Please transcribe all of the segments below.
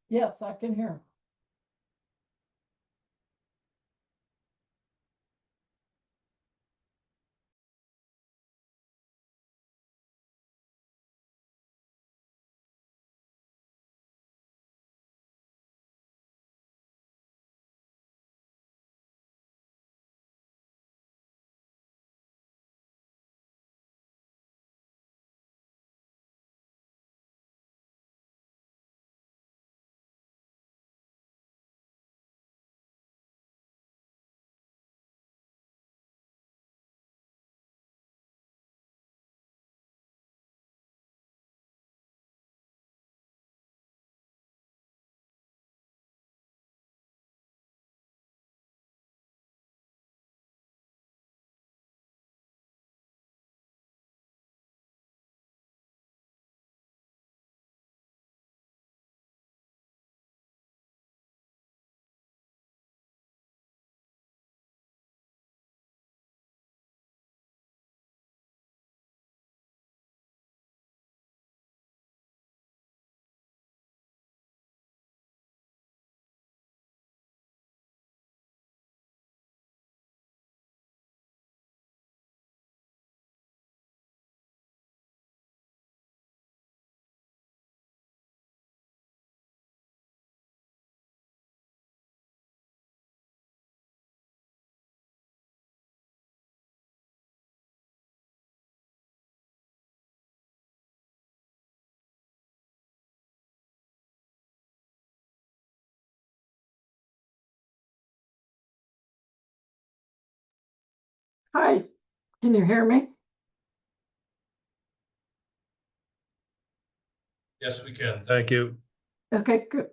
Yes, I can hear. Hi, can you hear me? Yes, we can. Thank you. Okay, good.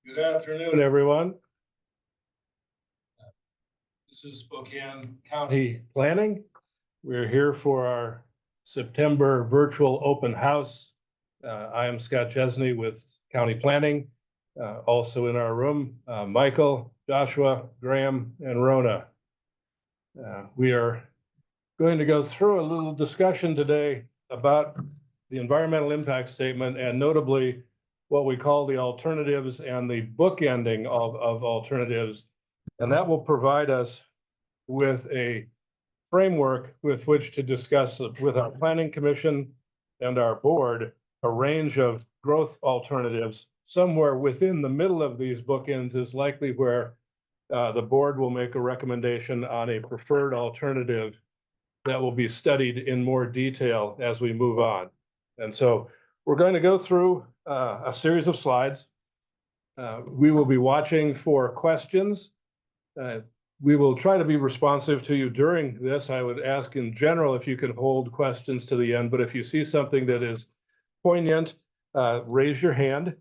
Good afternoon, everyone. This is Spokane County Planning. We're here for our September virtual open house. I am Scott Chesney with County Planning. Also in our room, Michael, Joshua, Graham, and Rona. We are going to go through a little discussion today about the environmental impact statement and notably what we call the alternatives and the bookending of alternatives. And that will provide us with a framework with which to discuss with our planning commission and our board a range of growth alternatives. Somewhere within the middle of these bookends is likely where the board will make a recommendation on a preferred alternative that will be studied in more detail as we move on. And so we're going to go through a series of slides. We will be watching for questions. We will try to be responsive to you during this. I would ask in general if you could hold questions to the end, but if you see something that is poignant, raise your hand,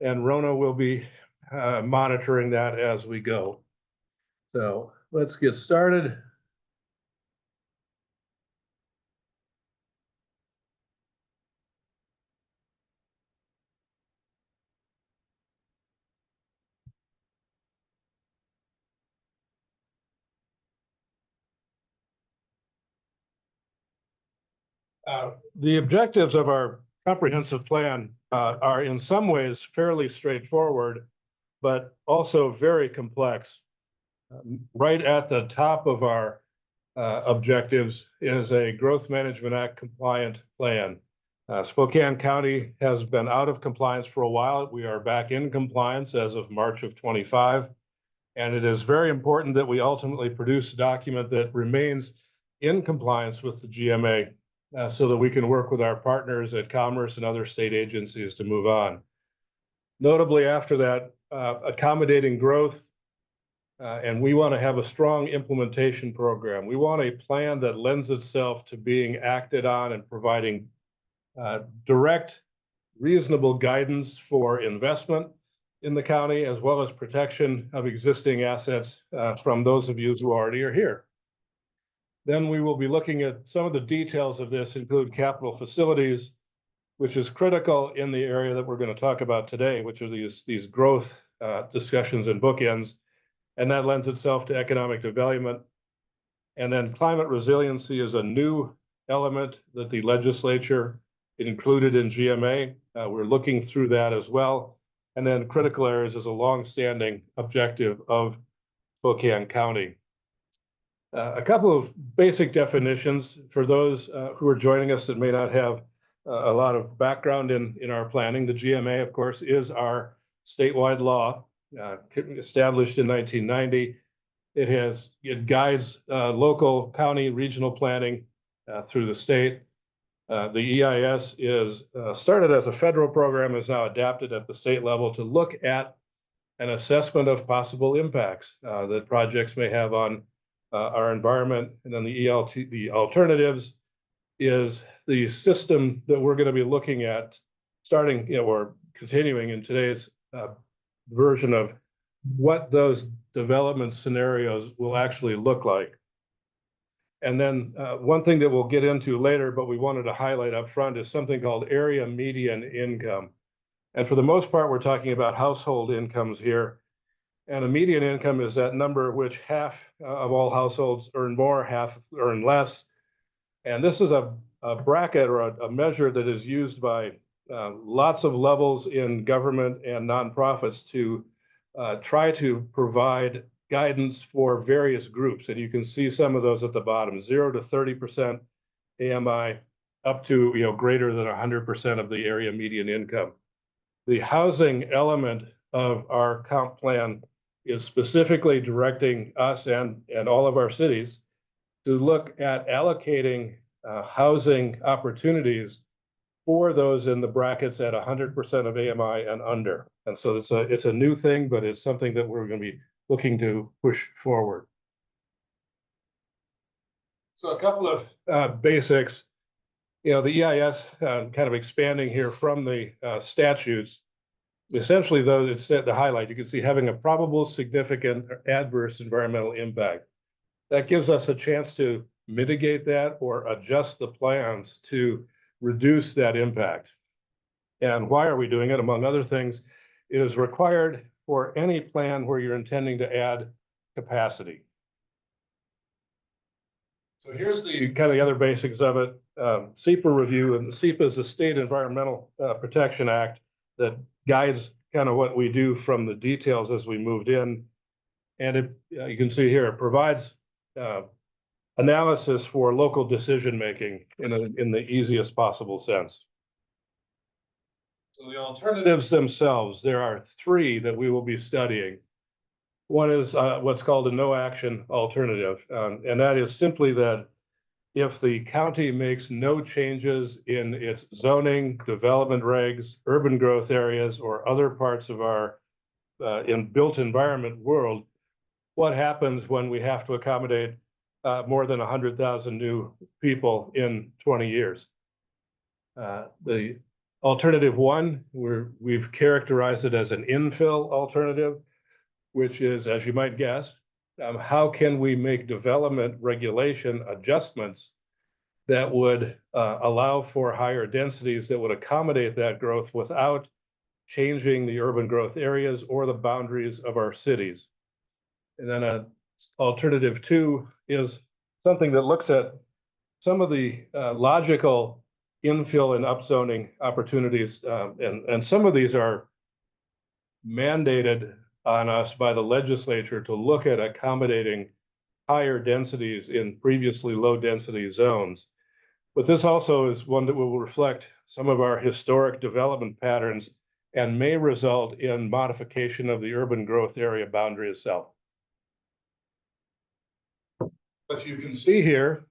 and Rona will be monitoring that as we go. So let's get started. The objectives of our comprehensive plan are in some ways fairly straightforward, but also very complex. Right at the top of our objectives is a Growth Management Act compliant plan. Spokane County has been out of compliance for a while. We are back in compliance as of March of 25. And it is very important that we ultimately produce a document that remains in compliance with the GMA so that we can work with our partners at Commerce and other state agencies to move on. Notably after that, accommodating growth, and we want to have a strong implementation program. We want a plan that lends itself to being acted on and providing direct, reasonable guidance for investment in the county, as well as protection of existing assets from those of you who already are here. Then we will be looking at some of the details of this include capital facilities, which is critical in the area that we're going to talk about today, which are these growth discussions and bookends. And that lends itself to economic development. And then climate resiliency is a new element that the legislature included in GMA. We're looking through that as well. And then critical areas is a long-standing objective of Spokane County. A couple of basic definitions for those who are joining us that may not have a lot of background in our planning. The GMA, of course, is our statewide law, established in 1990. It guides local, county, regional planning through the state. The EIS is started as a federal program, is now adapted at the state level to look at an assessment of possible impacts that projects may have on our environment. And then the alternatives is the system that we're going to be looking at starting, or continuing in today's version of what those development scenarios will actually look like. And then one thing that we'll get into later, but we wanted to highlight up front is something called area median income. And for the most part, we're talking about household incomes here. And a median income is that number which half of all households earn more, half earn less. And this is a bracket or a measure that is used by lots of levels in government and nonprofits to try to provide guidance for various groups. And you can see some of those at the bottom, 0 to 30% AMI, up to greater than 100% of the area median income. The housing element of our comp plan is specifically directing us and all of our cities to look at allocating housing opportunities for those in the brackets at 100% of AMI and under. And so it's a new thing, but it's something that we're going to be looking to push forward. So a couple of basics. You know, the EIS kind of expanding here from the statutes. Essentially, though, it's set to highlight, you can see having a probable, significant, or adverse environmental impact. That gives us a chance to mitigate that or adjust the plans to reduce that impact. And why are we doing it? Among other things, it is required for any plan where you're intending to add capacity. So here's the kind of the other basics of it. SEPA review, and the SEPA is the State Environmental Protection Act that guides kind of what we do from the details as we moved in. And it, you can see here, it provides analysis for local decision-making in the easiest possible sense. So the alternatives themselves, there are three that we will be studying. One is what's called a no-action alternative, and that is simply that if the county makes no changes in its zoning, development regs, urban growth areas, or other parts of our built environment world, what happens when we have to accommodate more than 100,000 new people in 20 years? The alternative one, we've characterized it as an infill alternative, which is, as you might guess, how can we make development regulation adjustments that would allow for higher densities that would accommodate that growth without changing the urban growth areas or the boundaries of our cities? And then alternative two is something that looks at some of the logical infill and upzoning opportunities, and some of these are mandated on us by the legislature to look at accommodating higher densities in previously low density zones. But this also is one that will reflect some of our historic development patterns and may result in modification of the urban growth area boundary itself. What you can see here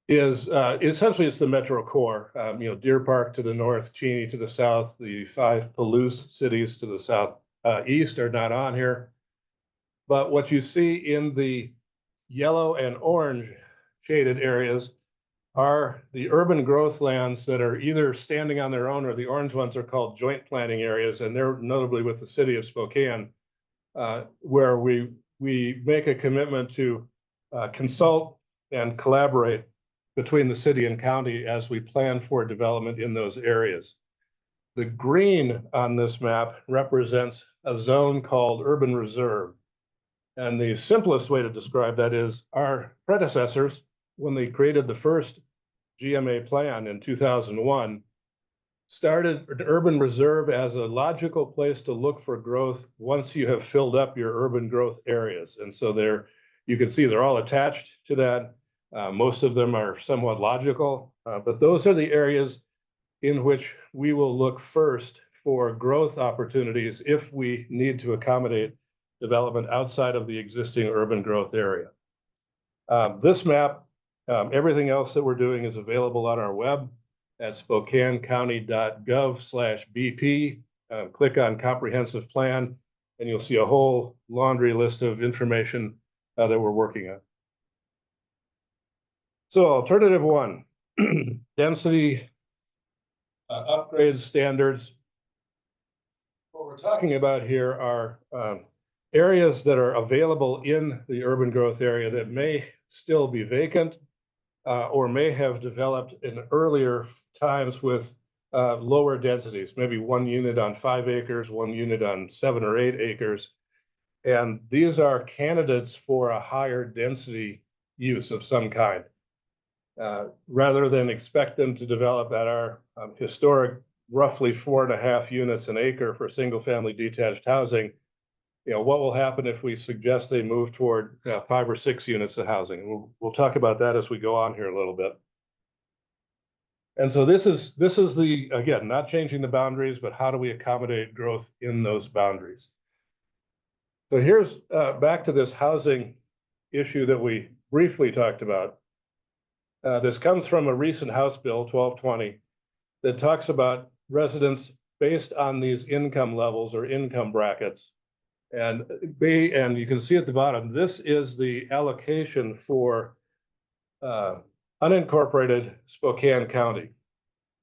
is essentially it's the metro core. You know, Deer Park to the north, Cheney to the south, the 5 Palouse cities to the south east are not on here. But what you see in the yellow and orange shaded areas are the urban growth lands that are either standing on their own, or the orange ones are called joint planning areas, and they're notably with the city of Spokane, where we make a commitment to consult and collaborate between the city and county as we plan for development in those areas. The green on this map represents a zone called urban reserve. And the simplest way to describe that is our predecessors, when they created the first GMA plan in 2001, started an urban reserve as a logical place to look for growth once you have filled up your urban growth areas. And so you can see they're all attached to that. Most of them are somewhat logical, but those are the areas in which we will look first for growth opportunities if we need to accommodate development outside of the existing urban growth area. This map, everything else that we're doing is available on our web at spokanecounty.gov/BP. Click on comprehensive plan, and you'll see a whole laundry list of information that we're working on. So alternative one, density upgrade standards. What we're talking about here are areas that are available in the urban growth area that may still be vacant or may have developed in earlier times with lower densities, maybe 1 unit on 5 acres, 1 unit on 7 or 8 acres. And these are candidates for a higher density use of some kind. Rather than expect them to develop at our historic roughly 4.5 units an acre for single family detached housing, you know, what will happen if we suggest they move toward 5 or 6 units of housing? We'll talk about that as we go on here a little bit. And so this is the, again, not changing the boundaries, but how do we accommodate growth in those boundaries? So here's back to this housing issue that we briefly talked about. This comes from a recent House Bill 1220 that talks about residents based on these income levels or income brackets. And you can see at the bottom, this is the allocation for unincorporated Spokane County.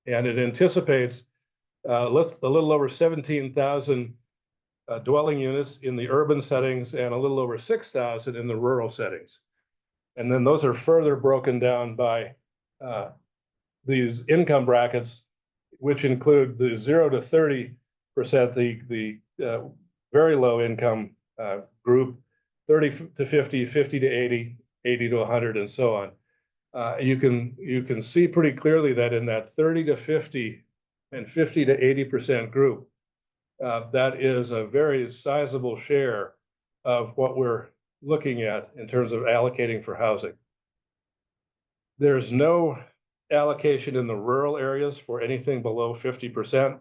And it anticipates a little over 17,000 dwelling units in the urban settings and a little over 6,000 in the rural settings. And then those are further broken down by these income brackets, which include the 0 to 30%, the very low income group, 30 to 50, 50 to 80, 80 to 100, and so on. You can see pretty clearly that in that 30 to 50 and 50 to 80% group, that is a very sizable share of what we're looking at in terms of allocating for housing. There's no allocation in the rural areas for anything below 50%.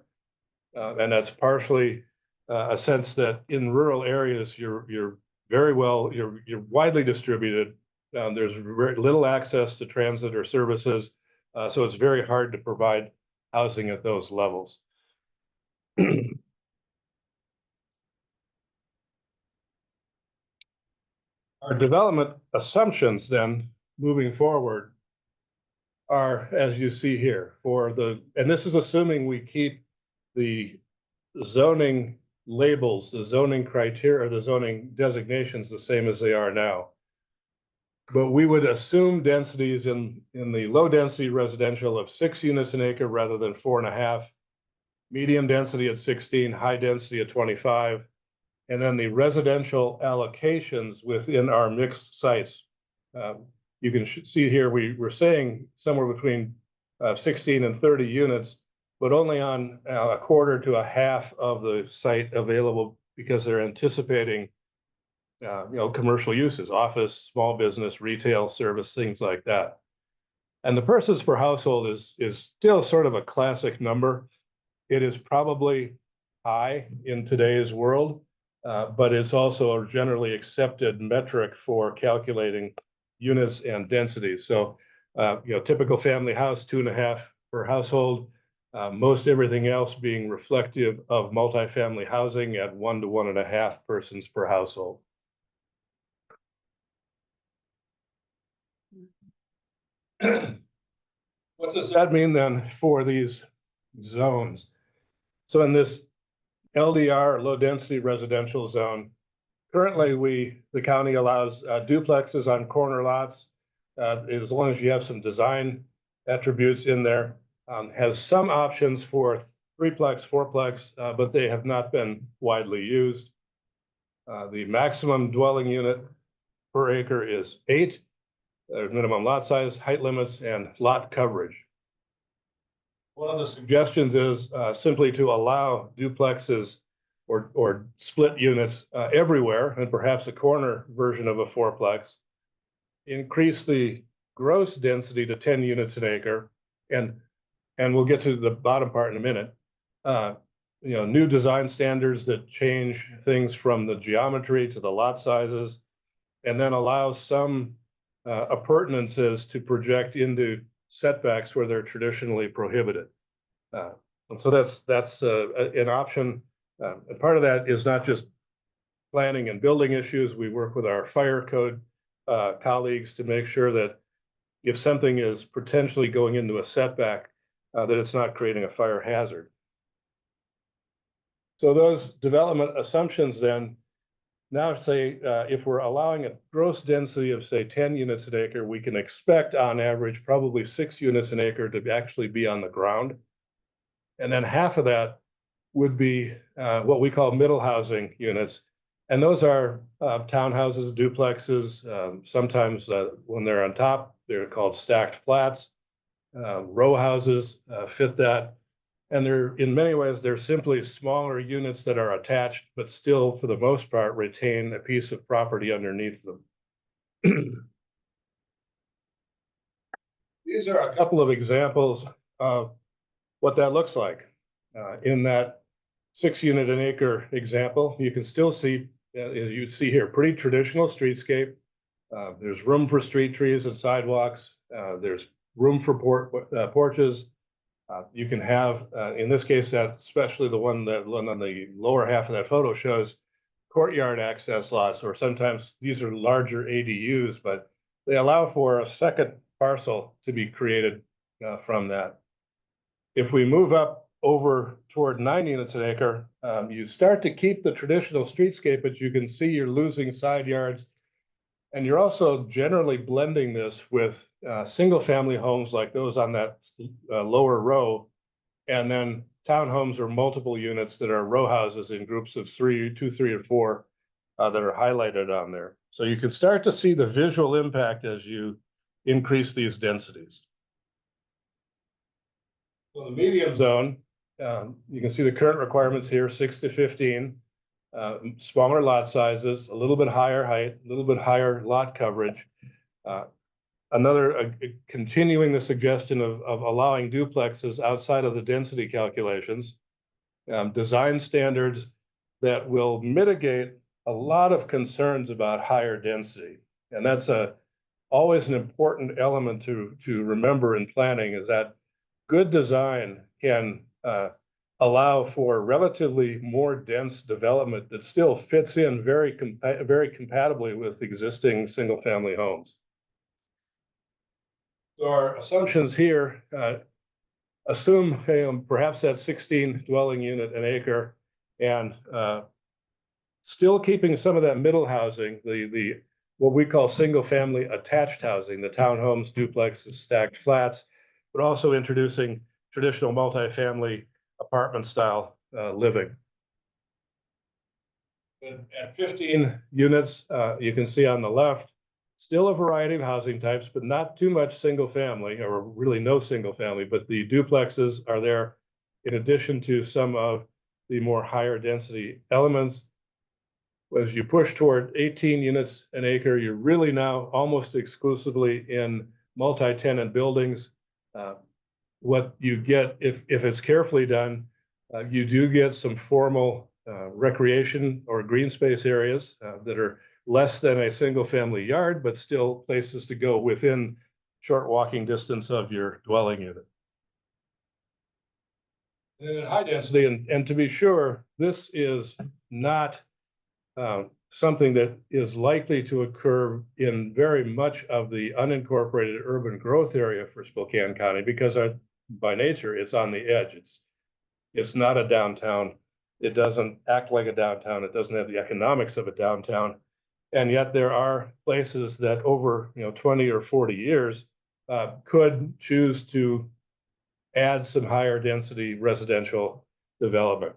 And that's partially a sense that in rural areas, you're widely distributed. There's very little access to transit or services. So it's very hard to provide housing at those levels. Our development assumptions then moving forward are, as you see here, and this is assuming we keep the zoning labels, the zoning criteria, the zoning designations the same as they are now. But we would assume densities in the low density residential of 6 units an acre rather than 4.5, medium density at 16, high density at 25, and then the residential allocations within our mixed sites. You can see here, we're saying somewhere between 16 and 30 units, but only on a quarter to a half of the site available because they're anticipating commercial uses, office, small business, retail, service, things like that. And the persons per household is still sort of a classic number. It is probably high in today's world, but it's also a generally accepted metric for calculating units and densities. So, typical family house, 2.5 per household, most everything else being reflective of multifamily housing at 1 to 1.5 persons per household. What does that mean then for these zones? So in this LDR, low density residential zone, currently the county allows duplexes on corner lots, as long as you have some design attributes in there. Has some options for 3-plex, 4-plex, but they have not been widely used. The maximum dwelling unit per acre is 8. There's minimum lot size, height limits, and lot coverage. One of the suggestions is simply to allow duplexes or split units everywhere, and perhaps a corner version of a 4-plex. Increase the gross density to 10 units an acre, and we'll get to the bottom part in a minute. New design standards that change things from the geometry to the lot sizes, and then allow some appurtenances to project into setbacks where they're traditionally prohibited. And so that's an option. And part of that is not just planning and building issues. We work with our fire code colleagues to make sure that if something is potentially going into a setback, that it's not creating a fire hazard. So those development assumptions then now say if we're allowing a gross density of say 10 units an acre, we can expect on average probably 6 units an acre to actually be on the ground. And then half of that would be what we call middle housing units. And those are townhouses, duplexes. Sometimes when they're on top, they're called stacked flats. Row houses fit that. And in many ways, they're simply smaller units that are attached, but still, for the most part, retain a piece of property underneath them. These are a couple of examples of what that looks like. In that 6 unit an acre example, you can still see, you see here, pretty traditional streetscape. There's room for street trees and sidewalks. There's room for porches. You can have, in this case, especially the one on the lower half of that photo shows courtyard access lots, or sometimes these are larger ADUs, but they allow for a second parcel to be created from that. If we move up over toward 9 units an acre, you start to keep the traditional streetscape, but you can see you're losing side yards. And you're also generally blending this with single family homes like those on that lower row, and then townhomes or multiple units that are row houses in groups of 2, 3, or 4 that are highlighted on there. So you can start to see the visual impact as you increase these densities. So the medium zone, you can see the current requirements here, 6 to 15, smaller lot sizes, a little bit higher height, a little bit higher lot coverage. Continuing the suggestion of allowing duplexes outside of the density calculations, design standards that will mitigate a lot of concerns about higher density. And that's always an important element to remember in planning, is that good design can allow for relatively more dense development that still fits in very compatibly with existing single family homes. So our assumptions here assume perhaps that 16 dwelling unit an acre, and still keeping some of that middle housing, the what we call single family attached housing, the townhomes, duplexes, stacked flats, but also introducing traditional multifamily apartment style living. At 15 units, you can see on the left, still a variety of housing types, but not too much single family, or really no single family, but the duplexes are there in addition to some of the more higher density elements. As you push toward 18 units an acre, you're really now almost exclusively in multi-tenant buildings. What you get, if it's carefully done, you do get some formal recreation or green space areas that are less than a single family yard, but still places to go within short walking distance of your dwelling unit. And high density, and to be sure, this is not something that is likely to occur in very much of the unincorporated urban growth area for Spokane County, because by nature, it's on the edge. It's not a downtown. It doesn't act like a downtown. It doesn't have the economics of a downtown. And yet there are places that over 20 or 40 years could choose to add some higher density residential development.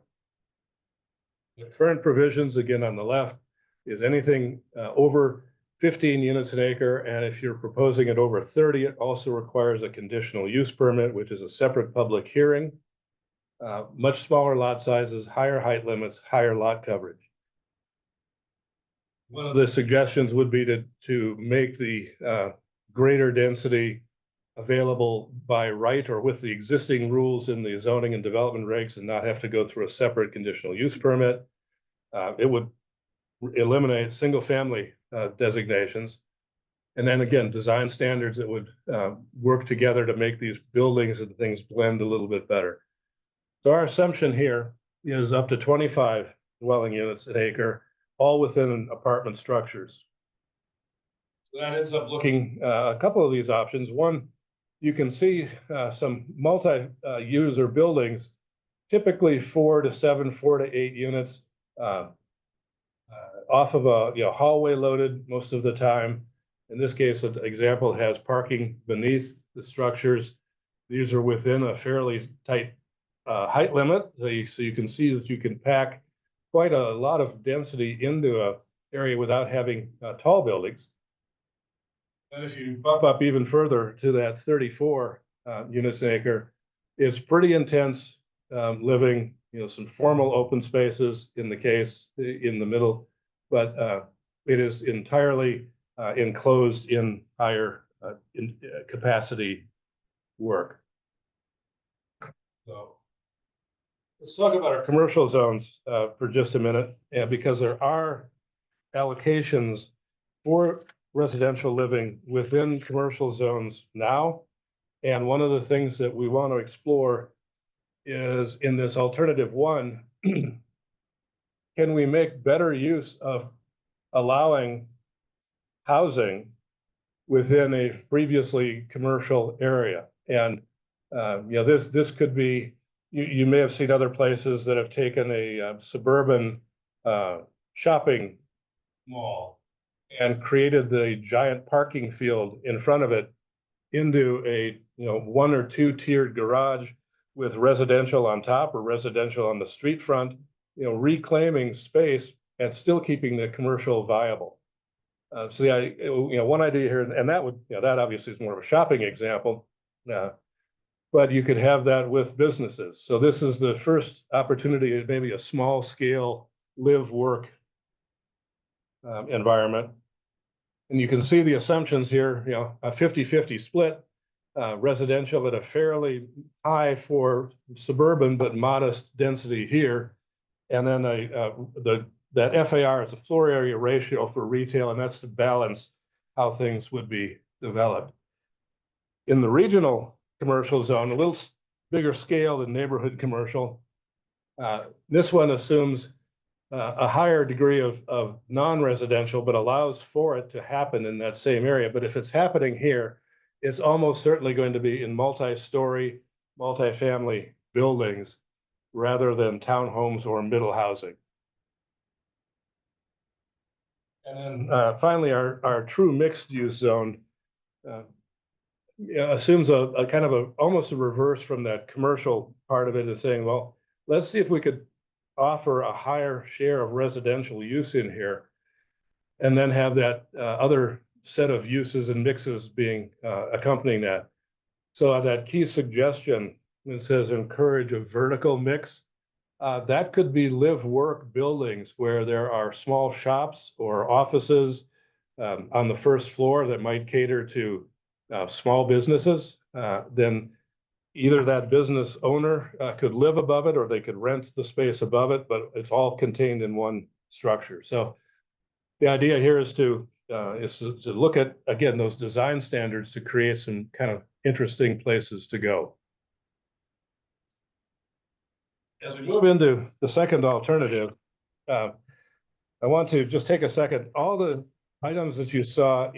The current provisions, again on the left, is anything over 15 units an acre, and if you're proposing it over 30, it also requires a conditional use permit, which is a separate public hearing. Much smaller lot sizes, higher height limits, higher lot coverage. One of the suggestions would be to make the greater density available by right or with the existing rules in the zoning and development regs, and not have to go through a separate conditional use permit. It would eliminate single family designations. And then again, design standards that would work together to make these buildings and things blend a little bit better. So our assumption here is up to 25 dwelling units an acre, all within apartment structures. So that ends up looking a couple of these options. One, you can see some multi-user buildings, typically 4 to 7, 4 to 8 units, off of a hallway loaded most of the time. In this case, an example has parking beneath the structures. These are within a fairly tight height limit, so you can see that you can pack quite a lot of density into an area without having tall buildings. And if you bump up even further to that 34 units an acre, it's pretty intense living, some formal open spaces in the middle, but it is entirely enclosed in higher capacity work. So let's talk about our commercial zones for just a minute, because there are allocations for residential living within commercial zones now. And one of the things that we want to explore is in this alternative one, can we make better use of allowing housing within a previously commercial area. And this could be, you may have seen other places that have taken a suburban shopping mall and created the giant parking field in front of it into a one or two tiered garage with residential on top or residential on the street front, reclaiming space and still keeping the commercial viable. So one idea here, and that would, that obviously is more of a shopping example, but you could have that with businesses. So this is the first opportunity, maybe a small scale live work environment. And you can see the assumptions here, a 50-50 split, residential at a fairly high for suburban, but modest density here. And then that FAR is a floor area ratio for retail, and that's to balance how things would be developed. In the regional commercial zone, a little bigger scale than neighborhood commercial, this one assumes a higher degree of non-residential, but allows for it to happen in that same area. But if it's happening here, it's almost certainly going to be in multi-story, multi-family buildings rather than townhomes or middle housing. And then finally, our true mixed use zone assumes a kind of almost a reverse from that commercial part of it, is saying, well, let's see if we could offer a higher share of residential use in here, and then have that other set of uses and mixes being accompanying that. So that key suggestion, it says encourage a vertical mix. That could be live work buildings where there are small shops or offices on the first floor that might cater to small businesses. Then either that business owner could live above it, or they could rent the space above it, but it's all contained in one structure. So the idea here is to look at, again, those design standards to create some kind of interesting places to go. As we move into the second alternative, I want to just take a second. All the items that you saw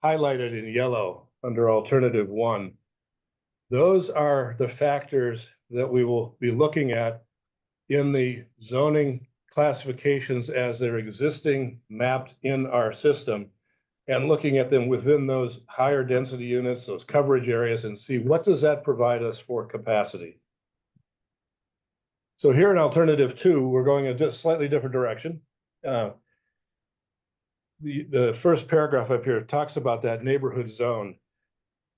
highlighted in yellow under alternative 1, those are the factors that we will be looking at in the zoning classifications as they're existing mapped in our system, and looking at them within those higher density units, those coverage areas, and see what does that provide us for capacity. So here in alternative 2, we're going in a slightly different direction. The first paragraph up here talks about that neighborhood zone.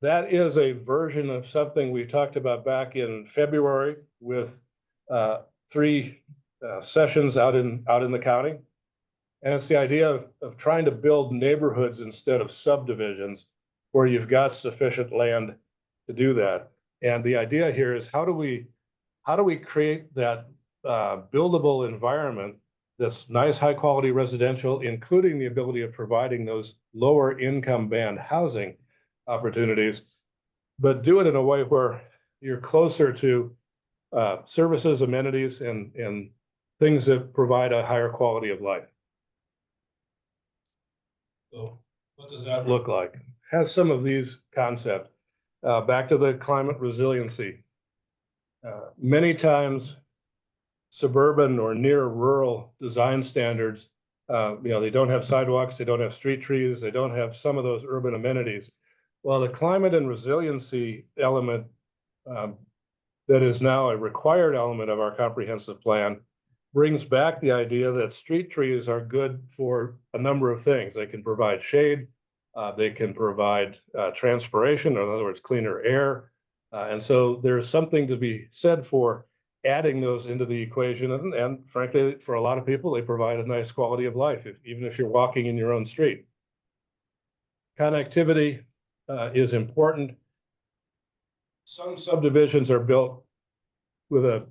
That is a version of something we talked about back in February with 3 sessions out in the county. And it's the idea of trying to build neighborhoods instead of subdivisions where you've got sufficient land to do that. And the idea here is how do we create that buildable environment that's nice, high quality residential, including the ability of providing those lower income band housing opportunities, but do it in a way where you're closer to services, amenities, and things that provide a higher quality of life. So what does that look like? Has some of these concepts. Back to the climate resiliency. Many times suburban or near rural design standards, they don't have sidewalks, they don't have street trees, they don't have some of those urban amenities. Well, the climate and resiliency element that is now a required element of our comprehensive plan brings back the idea that street trees are good for a number of things. They can provide shade, they can provide transpiration, in other words, cleaner air. And so there's something to be said for adding those into the equation. And frankly, for a lot of people, they provide a nice quality of life, even if you're walking in your own street. Connectivity is important. Some subdivisions are built with a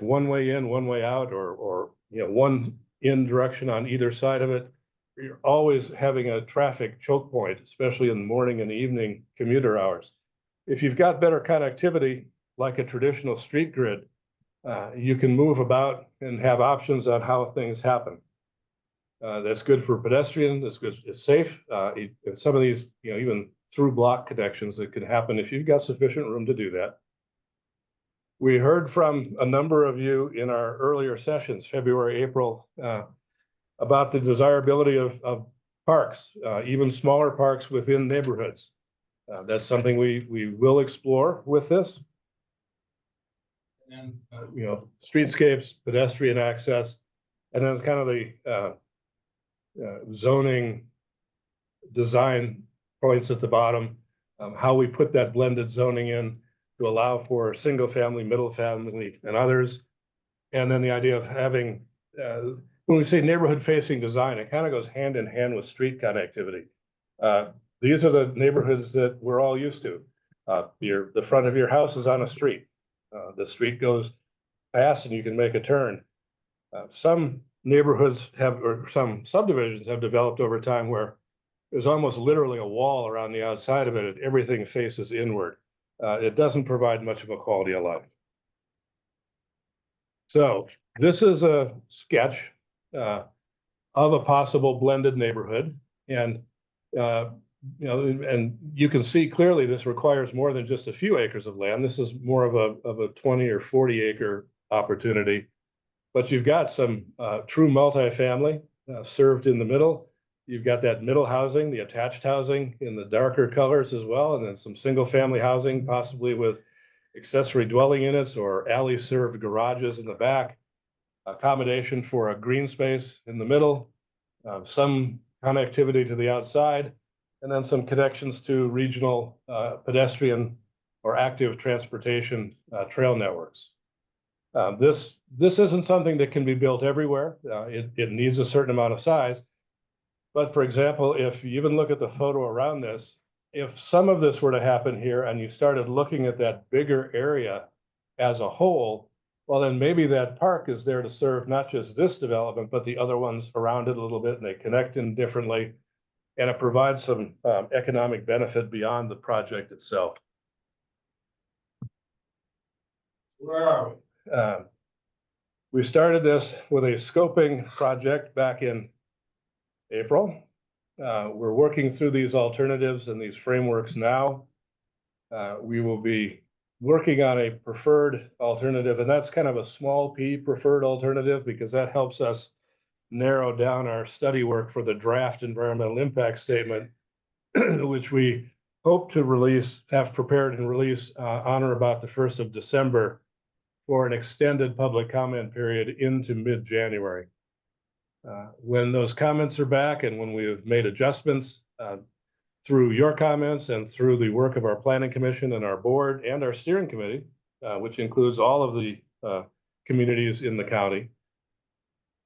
one way in, one way out, or one in direction on either side of it. You're always having a traffic choke point, especially in the morning and evening commuter hours. If you've got better connectivity, like a traditional street grid, you can move about and have options on how things happen. That's good for pedestrians. That's good. It's safe. And some of these, even through block connections that can happen if you've got sufficient room to do that. We heard from a number of you in our earlier sessions, February, April, about the desirability of parks, even smaller parks within neighborhoods. That's something we will explore with this. And streetscapes, pedestrian access, and then kind of the zoning design points at the bottom, how we put that blended zoning in to allow for single family, middle family, and others. And then the idea of having, when we say neighborhood facing design, it kind of goes hand in hand with street connectivity. These are the neighborhoods that we're all used to. The front of your house is on a street. The street goes past and you can make a turn. Some neighborhoods have, or some subdivisions have developed over time where there's almost literally a wall around the outside of it and everything faces inward. It doesn't provide much of a quality of life. So this is a sketch of a possible blended neighborhood. And and you can see clearly this requires more than just a few acres of land. This is more of a 20 or 40 acre opportunity. But you've got some true multifamily served in the middle. You've got that middle housing, the attached housing in the darker colors as well, and then some single family housing, possibly with accessory dwelling units or alley served garages in the back, accommodation for a green space in the middle, some connectivity to the outside, and then some connections to regional pedestrian or active transportation trail networks. This isn't something that can be built everywhere. It needs a certain amount of size. But for example, if you even look at the photo around this, if some of this were to happen here and you started looking at that bigger area as a whole, well, then maybe that park is there to serve not just this development, but the other ones around it a little bit, and they connect in differently, and it provides some economic benefit beyond the project itself. Where are we? We started this with a scoping project back in April. We're working through these alternatives and these frameworks now. We will be working on a preferred alternative, and that's kind of a small p preferred alternative because that helps us narrow down our study work for the draft environmental impact statement, which we hope to have prepared and release on or about the 1st of December for an extended public comment period into mid-January. When those comments are back and when we have made adjustments through your comments and through the work of our planning commission and our board and our steering committee, which includes all of the communities in the county,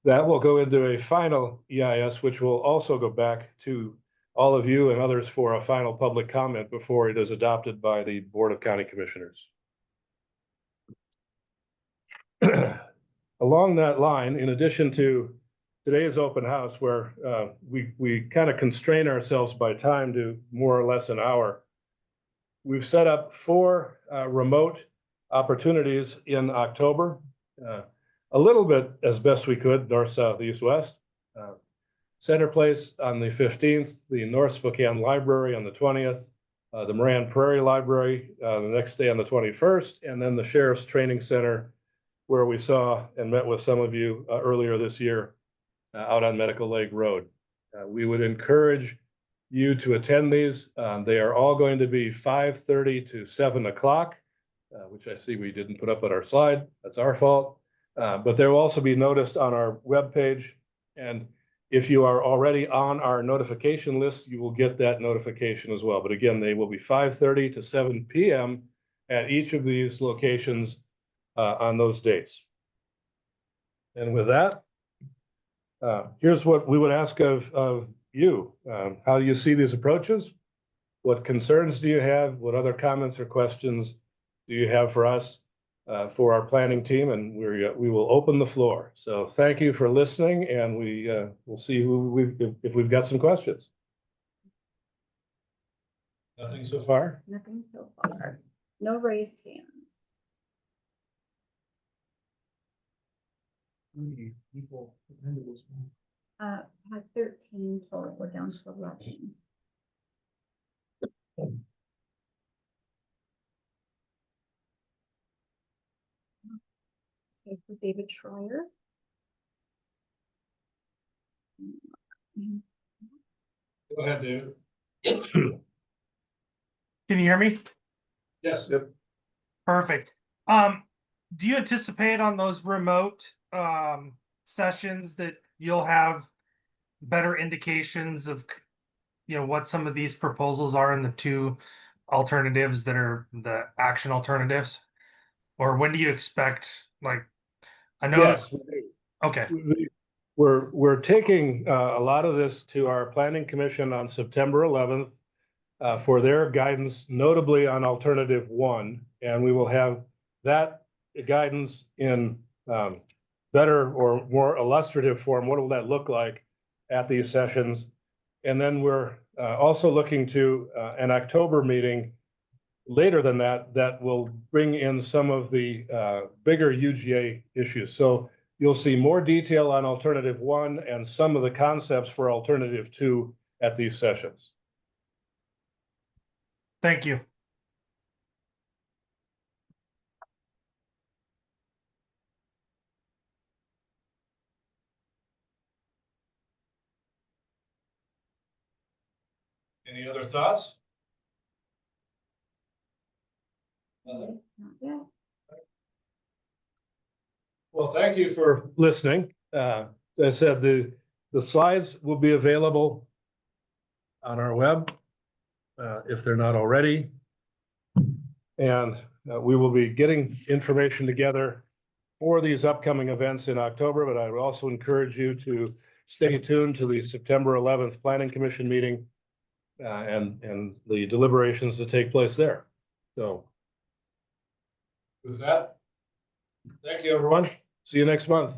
that will go into a final EIS, which will also go back to all of you and others for a final public comment before it is adopted by the Board of County Commissioners. Along that line, in addition to today's open house, where we kind of constrain ourselves by time to more or less an hour, we've set up 4 remote opportunities in October, a little bit as best we could, north, south, east, west. Center Place on the 15th, the North Spokane Library on the 20th, the Moran Prairie Library the next day on the 21st, and then the Sheriff's Training Center, where we saw and met with some of you earlier this year out on Medical Lake Road. We would encourage you to attend these. They are all going to be 5:30 to 7 o'clock, which I see we didn't put up on our slide. That's our fault. But they will also be noticed on our webpage. And if you are already on our notification list, you will get that notification as well. But again, they will be 5:30 to 7 p.m. at each of these locations on those dates. And with that, here's what we would ask of you. How do you see these approaches? What concerns do you have? What other comments or questions do you have for us, for our planning team? And we will open the floor. So thank you for listening, and we'll see if we've got some questions. Nothing so far? Nothing so far. No raised hands. People attended this one. Had 13 total, we're down to 11. Okay, for David Schreier. Go ahead, David. Can you hear me? Yes. Yep. Perfect. Do you anticipate on those remote sessions that you'll have better indications of what some of these proposals are in the two alternatives that are the action alternatives? Or when do you expect, like, I know Yes, we do. okay. We're taking a lot of this to our planning commission on September 11th for their guidance, notably on alternative one, and we will have that guidance in better or more illustrative form. What will that look like at these sessions? And then we're also looking to an October meeting later than that, that will bring in some of the bigger UGA issues. So you'll see more detail on alternative one and some of the concepts for alternative two at these sessions. Thank you. Any other thoughts? Not yet. Well, thank you for listening. As I said, the slides will be available on our web if they're not already. And we will be getting information together for these upcoming events in October, but I would also encourage you to stay tuned to the September 11th Planning Commission meeting and the deliberations that take place there. So with that, thank you, everyone. See you next month.